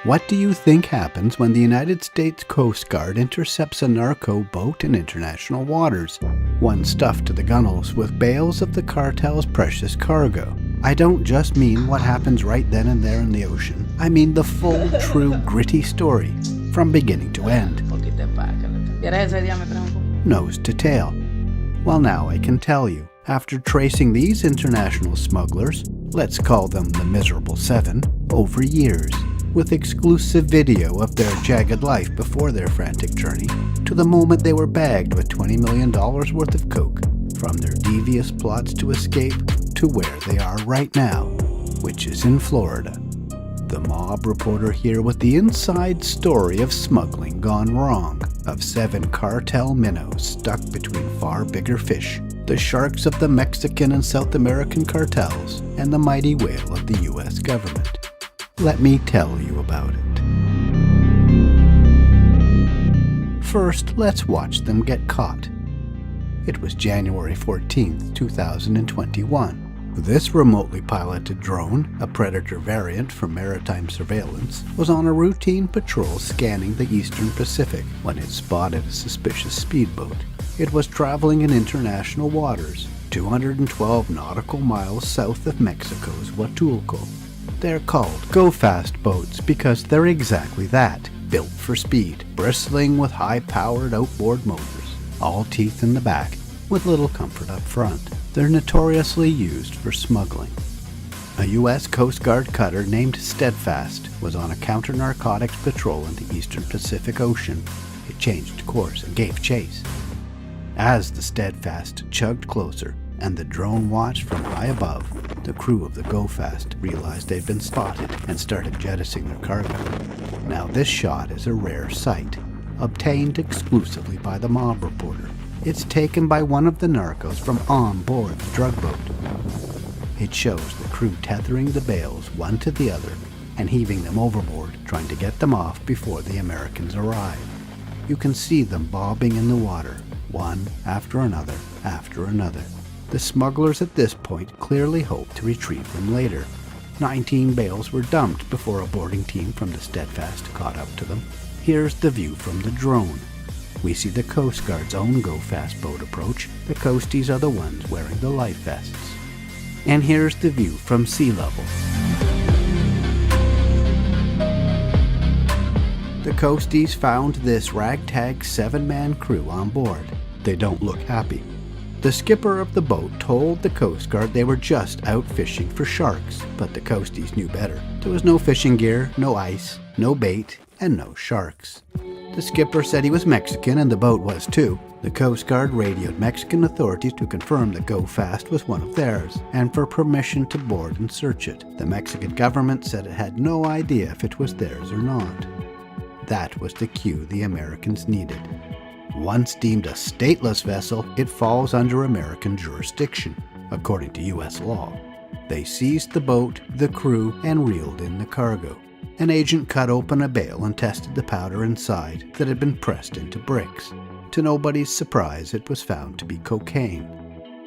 What do you think happens when the United States Coast Guard intercepts a narco boat in international waters? One stuffed to the gunnels with bales of the cartel's precious cargo. I don't just mean what happens right then and there in the ocean. I mean the full, true, gritty story, from beginning to end. Nose to tail. Well, now I can tell you. After tracing these international smugglers, let's call them the Miserable Seven, over years, with exclusive video of their jagged life before their frantic journey, to the moment they were bagged with $20 million worth of coke, from their devious plots to escape to where they are right now, which is in Florida. The mob reporter here with the inside story of smuggling gone wrong, of 7 cartel minnows stuck between far bigger fish, the sharks of the Mexican and South American cartels, and the mighty whale of the US government. Let me tell you about it. First, let's watch them get caught. It was January 14th, 2021. This remotely piloted drone, a Predator variant for maritime surveillance, was on a routine patrol scanning the eastern Pacific when it spotted a suspicious speedboat. It was traveling in international waters, 212 nautical miles south of Mexico's Huatulco. They're called go-fast boats because they're exactly that, built for speed, bristling with high-powered outboard motors, all teeth in the back, with little comfort up front. They're notoriously used for smuggling. A U.S. Coast Guard cutter named Steadfast was on a counter-narcotics patrol in the eastern Pacific Ocean. It changed course and gave chase. As the Steadfast chugged closer and the drone watched from high above, the crew of the Go-Fast realized they'd been spotted and started jettisoning their cargo. Now this shot is a rare sight, obtained exclusively by the mob reporter. It's taken by one of the narcos from on board the drug boat. It shows the crew tethering the bales one to the other and heaving them overboard, trying to get them off before the Americans arrive. You can see them bobbing in the water, one after another after another. The smugglers at this point clearly hoped to retrieve them later. 19 bales were dumped before a boarding team from the Steadfast caught up to them. Here's the view from the drone. We see the Coast Guard's own go-fast boat approach. The coasties are the ones wearing the life vests. And here's the view from sea level. The coasties found this ragtag 7-man crew on board. They don't look happy. The skipper of the boat told the Coast Guard they were just out fishing for sharks, but the coasties knew better. There was no fishing gear, no ice, no bait, and no sharks. The skipper said he was Mexican, and the boat was too. The Coast Guard radioed Mexican authorities to confirm that Go-Fast was one of theirs, and for permission to board and search it. The Mexican government said it had no idea if it was theirs or not. That was the cue the Americans needed. Once deemed a stateless vessel, it falls under American jurisdiction, according to U.S. law. They seized the boat, the crew, and reeled in the cargo. An agent cut open a bale and tested the powder inside that had been pressed into bricks. To nobody's surprise, it was found to be cocaine.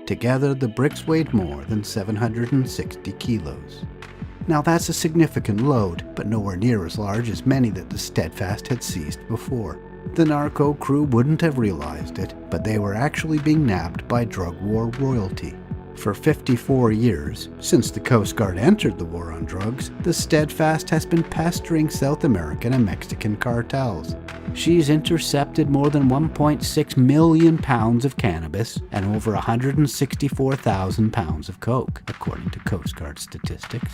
Together, the bricks weighed more than 760 kilos. Now that's a significant load, but nowhere near as large as many that the Steadfast had seized before. The narco crew wouldn't have realized it, but they were actually being nabbed by drug war royalty. For 54 years, since the Coast Guard entered the war on drugs, the Steadfast has been pestering South American and Mexican cartels. She's intercepted more than 1.6 million pounds of cannabis and over 164,000 pounds of coke, according to Coast Guard statistics.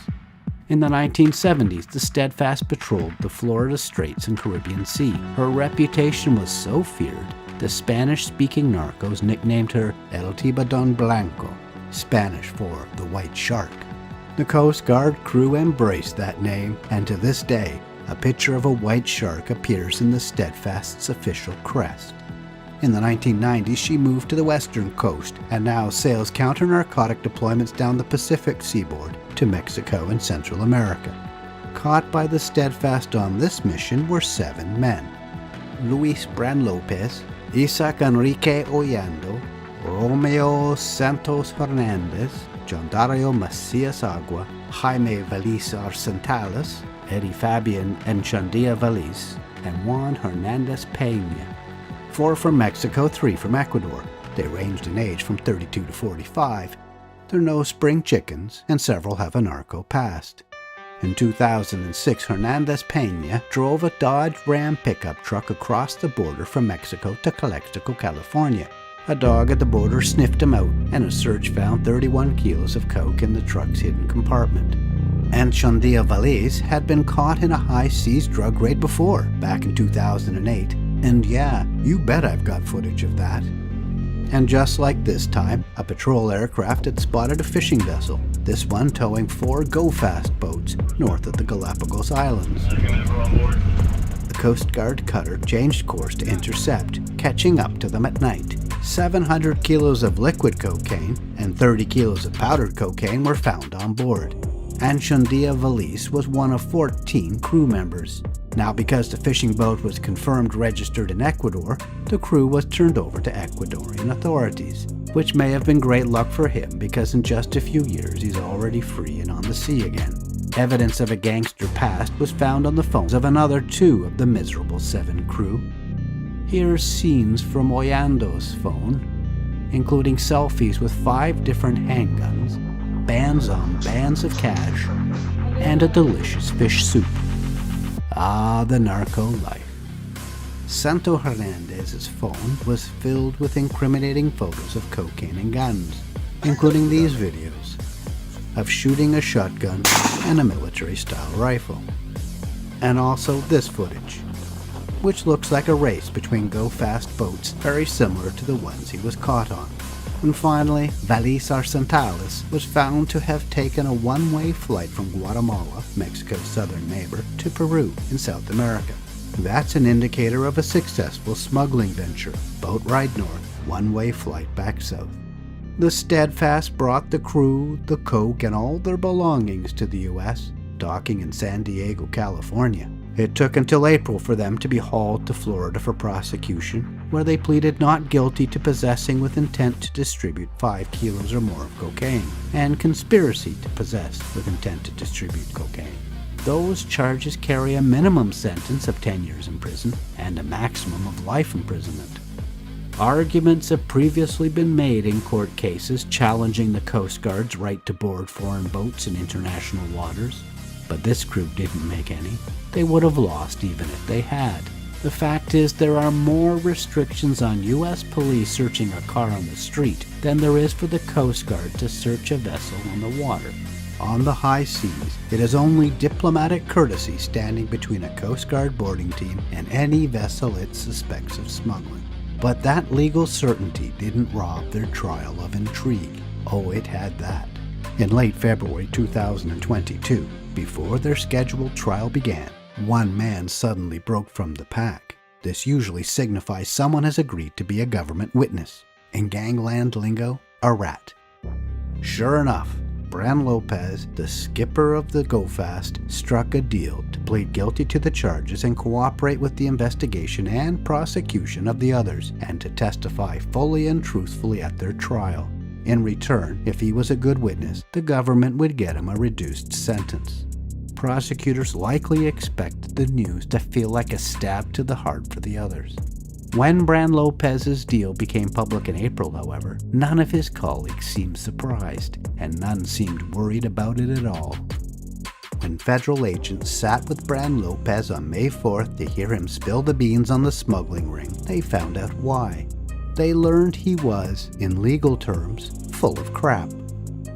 In the 1970s, the Steadfast patrolled the Florida Straits and Caribbean Sea. Her reputation was so feared, the Spanish-speaking narcos nicknamed her El Tibadon Blanco, Spanish for the White Shark. The Coast Guard crew embraced that name, and to this day, a picture of a white shark appears in the Steadfast's official crest. In the 1990s, she moved to the western coast and now sails counter-narcotic deployments down the Pacific seaboard to Mexico and Central America. Caught by the Steadfast on this mission were 7 men: Luis Bran Lopez, Isaac Enrique Ollando, Romeo Santos Hernandez, John Dario Macias Agua, Jaime Valisa Arcentales, Eddie Fabian Enchandia Valise, and Juan Hernandez Peña. 4 from Mexico, 3 from Ecuador. They ranged in age from 32 to 45. They're no spring chickens, and several have a narco past. In 2006, Hernandez Peña drove a Dodge Ram pickup truck across the border from Mexico to Calexico, California. A dog at the border sniffed him out, and a search found 31 kilos of coke in the truck's hidden compartment. Enchandia Valise had been caught in a high-seas drug raid before, back in 2008. And yeah, you bet I've got footage of that. And just like this time, a patrol aircraft had spotted a fishing vessel, this one towing 4 go-fast boats north of the Galapagos Islands. The Coast Guard cutter changed course to intercept, catching up to them at night. 700 kilos of liquid cocaine and 30 kilos of powdered cocaine were found on board. Enchandia Valise was one of 14 crew members. Now, because the fishing boat was confirmed registered in Ecuador, the crew was turned over to Ecuadorian authorities, which may have been great luck for him because in just a few years he's already free and on the sea again. Evidence of a gangster past was found on the phones of another 2 of the miserable 7 crew. Here's scenes from Ollando's phone, including selfies with 5 different handguns, bands on bands of cash, and a delicious fish soup. Ah, the narco life. Santo Hernandez's phone was filled with incriminating photos of cocaine and guns, including these videos of shooting a shotgun and a military-style rifle. And also this footage, which looks like a race between go-fast boats very similar to the ones he was caught on. And finally, Valise Arcentales was found to have taken a one-way flight from Guatemala, Mexico's southern neighbor, to Peru in South America. That's an indicator of a successful smuggling venture. Boat ride north, one-way flight back south. The Steadfast brought the crew, the coke, and all their belongings to the U.S., docking in San Diego, California. It took until April for them to be hauled to Florida for prosecution, where they pleaded not guilty to possessing with intent to distribute 5 kilos or more of cocaine, and conspiracy to possess with intent to distribute cocaine. Those charges carry a minimum sentence of 10 years in prison and a maximum of life imprisonment. Arguments have previously been made in court cases challenging the Coast Guard's right to board foreign boats in international waters, but this crew didn't make any. They would have lost even if they had. The fact is, there are more restrictions on U.S. police searching a car on the street than there is for the Coast Guard to search a vessel on the water. On the high seas, it is only diplomatic courtesy standing between a Coast Guard boarding team and any vessel it suspects of smuggling. But that legal certainty didn't rob their trial of intrigue. Oh, it had that. In late February 2022, before their scheduled trial began, one man suddenly broke from the pack. This usually signifies someone has agreed to be a government witness. In gangland lingo, a rat. Sure enough, Bran Lopez, the skipper of the Go Fast, struck a deal to plead guilty to the charges and cooperate with the investigation and prosecution of the others, and to testify fully and truthfully at their trial. In return, if he was a good witness, the government would get him a reduced sentence. Prosecutors likely expected the news to feel like a stab to the heart for the others. When Bran Lopez's deal became public in April, however, none of his colleagues seemed surprised, and none seemed worried about it at all. When federal agents sat with Bran Lopez on May 4th to hear him spill the beans on the smuggling ring, they found out why. They learned he was, in legal terms, full of crap.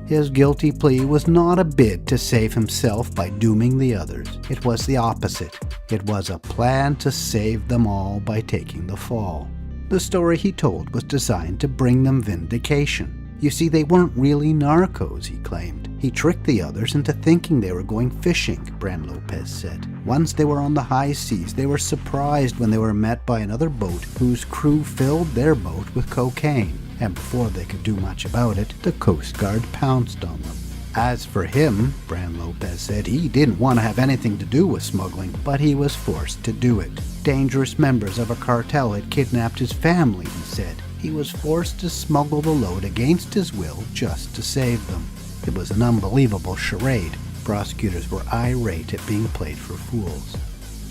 His guilty plea was not a bid to save himself by dooming the others. It was the opposite. It was a plan to save them all by taking the fall. The story he told was designed to bring them vindication. You see, they weren't really narcos, he claimed. He tricked the others into thinking they were going fishing, Bran Lopez said. Once they were on the high seas, they were surprised when they were met by another boat whose crew filled their boat with cocaine. And before they could do much about it, the Coast Guard pounced on them. As for him, Bran Lopez said, he didn't want to have anything to do with smuggling, but he was forced to do it. Dangerous members of a cartel had kidnapped his family, he said. He was forced to smuggle the load against his will just to save them. It was an unbelievable charade. Prosecutors were irate at being played for fools.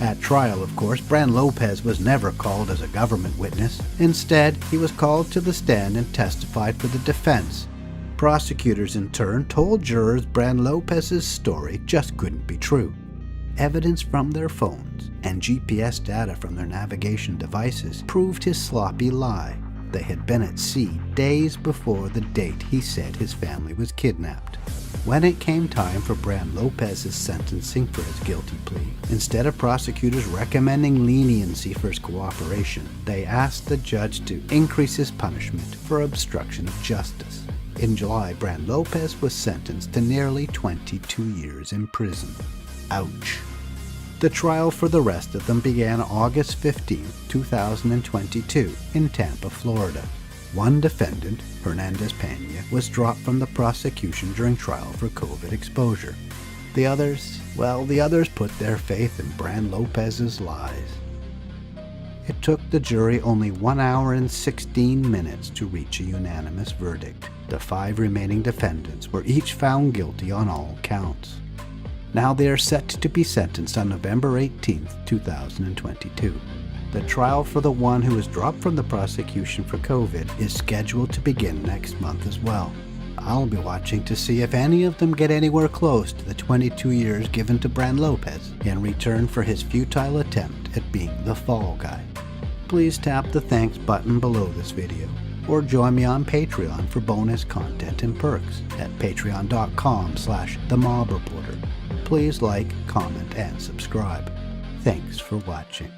At trial, of course, Bran Lopez was never called as a government witness. Instead, he was called to the stand and testified for the defense. Prosecutors, in turn, told jurors Bran Lopez's story just couldn't be true. Evidence from their phones and GPS data from their navigation devices proved his sloppy lie. They had been at sea days before the date he said his family was kidnapped. When it came time for Bran Lopez's sentencing for his guilty plea, instead of prosecutors recommending leniency for his cooperation, they asked the judge to increase his punishment for obstruction of justice. In July, Bran Lopez was sentenced to nearly 22 years in prison. Ouch. The trial for the rest of them began August 15, 2022, in Tampa, Florida. One defendant, Hernandez Pena, was dropped from the prosecution during trial for COVID exposure. The others put their faith in Bran Lopez's lies. It took the jury only 1 hour and 16 minutes to reach a unanimous verdict. The 5 remaining defendants were each found guilty on all counts. Now they are set to be sentenced on November 18, 2022. The trial for the one who was dropped from the prosecution for COVID is scheduled to begin next month as well. I'll be watching to see if any of them get anywhere close to the 22 years given to Bran Lopez in return for his futile attempt at being the fall guy. Please tap the thanks button below this video, or join me on Patreon for bonus content and perks at patreon.com/themobreporter. Please like, comment, and subscribe. Thanks for watching.